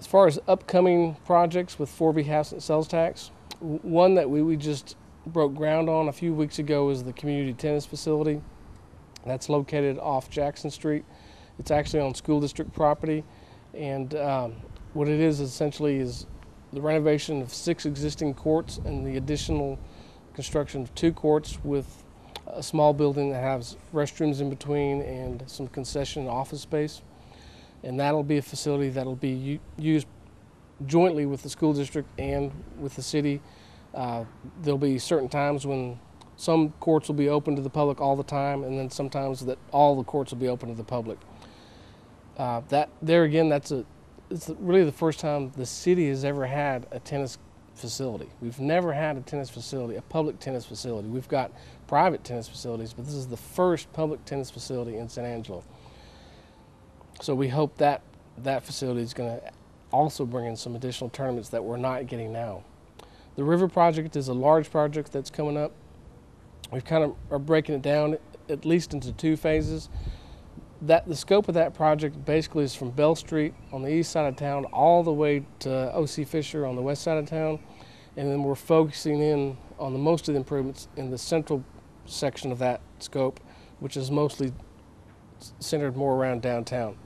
As far as upcoming projects with 4B half cent sales tax, one that we just broke ground on a few weeks ago is the community tennis facility. That's located off Jackson Street. It's actually on school district property, and what it is essentially is the renovation of 6 existing courts and the additional construction of 2 courts with a small building that has restrooms in between and some concession office space. And that'll be a facility that'll be used jointly with the school district and with the city. There'll be certain times when some courts will be open to the public all the time, and then sometimes that all the courts will be open to the public. It's really the first time the city has ever had a tennis facility. We've never had a tennis facility, a public tennis facility. We've got private tennis facilities, but this is the first public tennis facility in San Angelo. So we hope that that facility is going to also bring in some additional tournaments that we're not getting now. The River Project is a large project that's coming up. We've kind of are breaking it down at least into 2 phases. The scope of that project basically is from Bell Street on the east side of town all the way to O.C. Fisher on the west side of town, and then we're focusing in on most of the improvements in the central section of that scope, which is mostly centered more around downtown.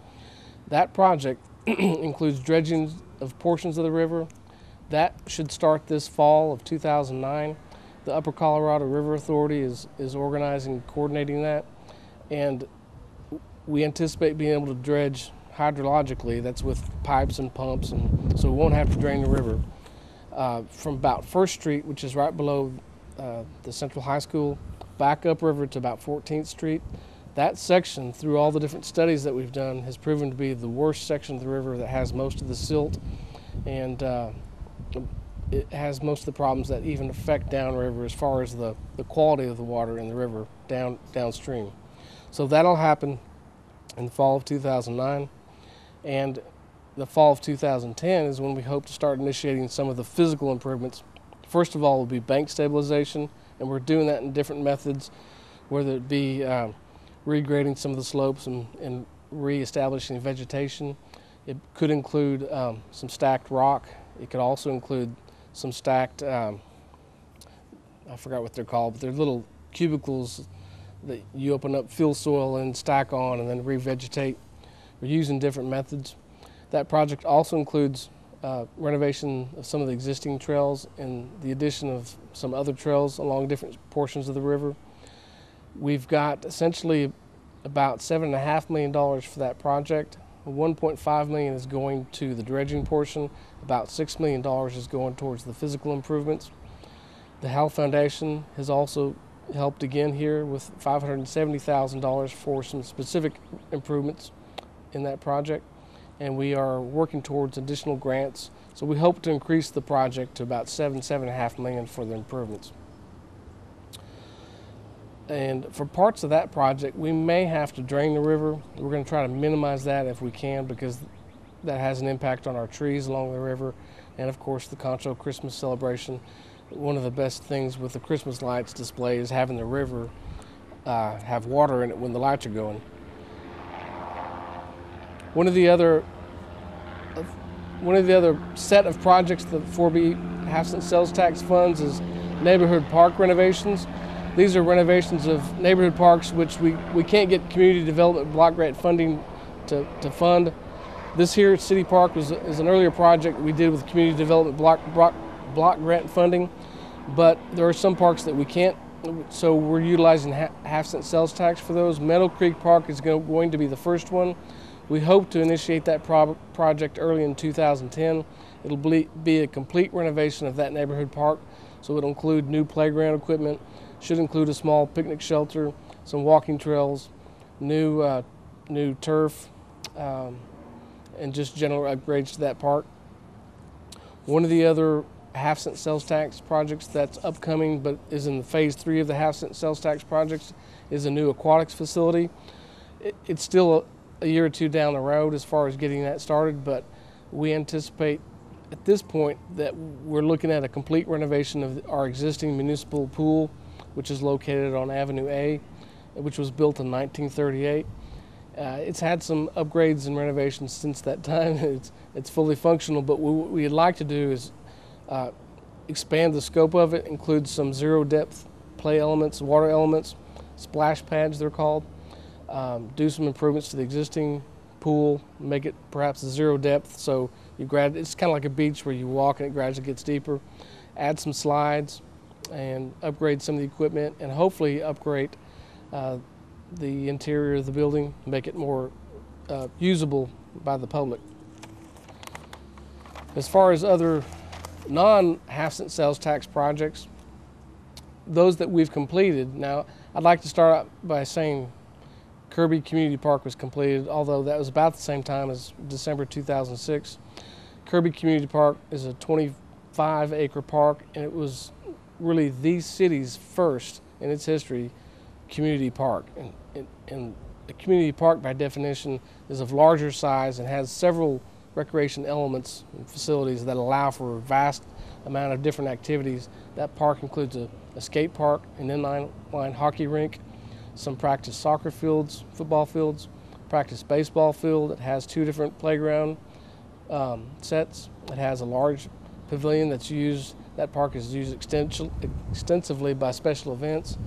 That project includes dredging of portions of the river. That should start this fall of 2009. The Upper Colorado River Authority is organizing and coordinating that, and we anticipate being able to dredge hydrologically. That's with pipes and pumps, and so we won't have to drain the river. From about 1st Street, which is right below the Central High School, back upriver to about 14th Street. That section, through all the different studies that we've done, has proven to be the worst section of the river that has most of the silt, and it has most of the problems that even affect downriver as far as the quality of the water in the river downstream. So that'll happen in the fall of 2009, and the fall of 2010 is when we hope to start initiating some of the physical improvements. First of all will be bank stabilization, and we're doing that in different methods, whether it be regrading some of the slopes and re-establishing vegetation. It could include some stacked rock. It could also include some stacked, I forgot what they're called, but they're little cubicles that you open up, fill soil and stack on and then revegetate. We're using different methods. That project also includes renovation of some of the existing trails and the addition of some other trails along different portions of the river. We've got essentially about $7.5 million for that project. $1.5 million is going to the dredging portion. About $6 million is going towards the physical improvements. The Hal Foundation has also helped again here with $570,000 for some specific improvements in that project, and we are working towards additional grants. So we hope to increase the project to about $7.5 million for the improvements. And for parts of that project, we may have to drain the river. We're going to try to minimize that if we can, because that has an impact on our trees along the river, and of course the Concho Christmas celebration. One of the best things with the Christmas lights display is having the river have water in it when the lights are going. One of the other set of projects that 4B half-cent sales tax funds is neighborhood park renovations. These are renovations of neighborhood parks which we can't get community development block grant funding to fund. This here at City Park is an earlier project we did with community development block grant funding, but there are some parks that we can't, so we're utilizing half-cent sales tax for those. Meadow Creek Park is going to be the first one. We hope to initiate that project early in 2010. It'll be a complete renovation of that neighborhood park, so it'll include new playground equipment, should include a small picnic shelter, some walking trails, new turf, and just general upgrades to that park. One of the other half-cent sales tax projects that's upcoming but is in the phase 3 of the half-cent sales tax projects is a new aquatics facility. It's still a year or two down the road as far as getting that started, but we anticipate at this point that we're looking at a complete renovation of our existing municipal pool, which is located on Avenue A, which was built in 1938. It's had some upgrades and renovations since that time. It's fully functional, but what we'd like to do is expand the scope of it, include some zero depth play elements, water elements, splash pads they're called, do some improvements to the existing pool, make it perhaps a zero depth, so it's kind of like a beach where you walk and it gradually gets deeper, add some slides and upgrade some of the equipment, and hopefully upgrade the interior of the building, make it more usable by the public. As far as other non-half-cent sales tax projects, those that we've completed, now I'd like to start out by saying Kirby Community Park was completed, although that was about the same time as December 2006. Kirby Community Park is a 25-acre park, and it was really the city's first in its history community park. And a community park, by definition, is of larger size and has several recreation elements and facilities that allow for a vast amount of different activities. That park includes a skate park, an inline hockey rink, some practice soccer fields, football fields, practice baseball field. It has 2 different playground sets. It has a large pavilion that's used. That park is used extensively by special events,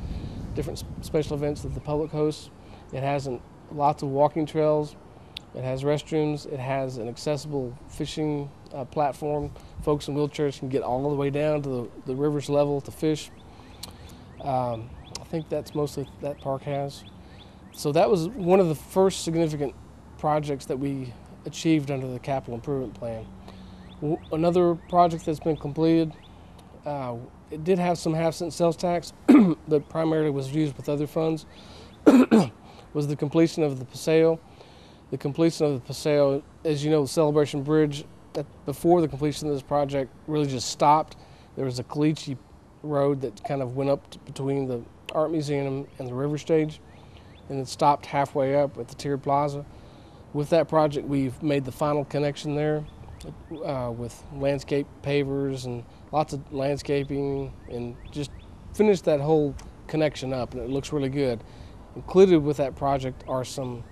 different special events that the public hosts. It has lots of walking trails. It has restrooms. It has an accessible fishing platform. Folks in wheelchairs can get all the way down to the river's level to fish. I think that's mostly that park has. So that was one of the first significant projects that we achieved under the capital improvement plan. Another project that's been completed, it did have some half-cent sales tax, but primarily was used with other funds, was the completion of the Paseo. The completion of the Paseo, as you know, the Celebration Bridge, before the completion of this project, really just stopped. There was a caliche road that kind of went up between the Art Museum and the river stage, and it stopped halfway up at the Tiered Plaza. With that project, we've made the final connection there with landscape pavers and lots of landscaping, and just finished that whole connection up, and it looks really good. Included with that project are some,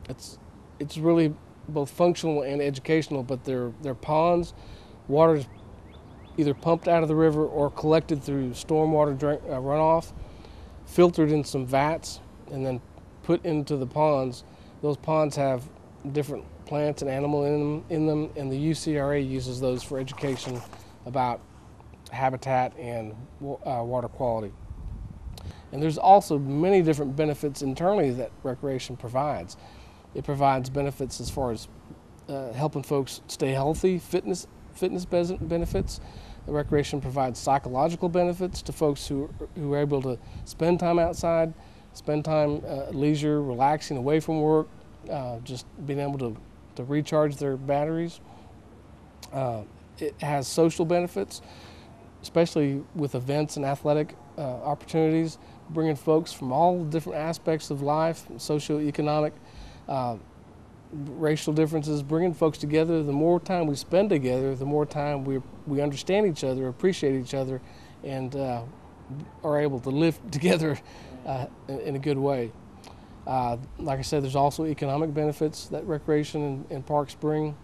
it's really both functional and educational, but they're ponds. Water's either pumped out of the river or collected through stormwater runoff, filtered in some vats, and then put into the ponds. Those ponds have different plants and animals in them, and the UCRA uses those for education about habitat and water quality. And there's also many different benefits internally that recreation provides. It provides benefits as far as helping folks stay healthy, fitness benefits. The recreation provides psychological benefits to folks who are able to spend time outside, spend time leisure, relaxing away from work, just being able to recharge their batteries. It has social benefits, especially with events and athletic opportunities, bringing folks from all different aspects of life, socioeconomic, racial differences, bringing folks together. The more time we spend together, the more time we understand each other, appreciate each other, and are able to live together in a good way. Like I said, there's also economic benefits that recreation and parks bring.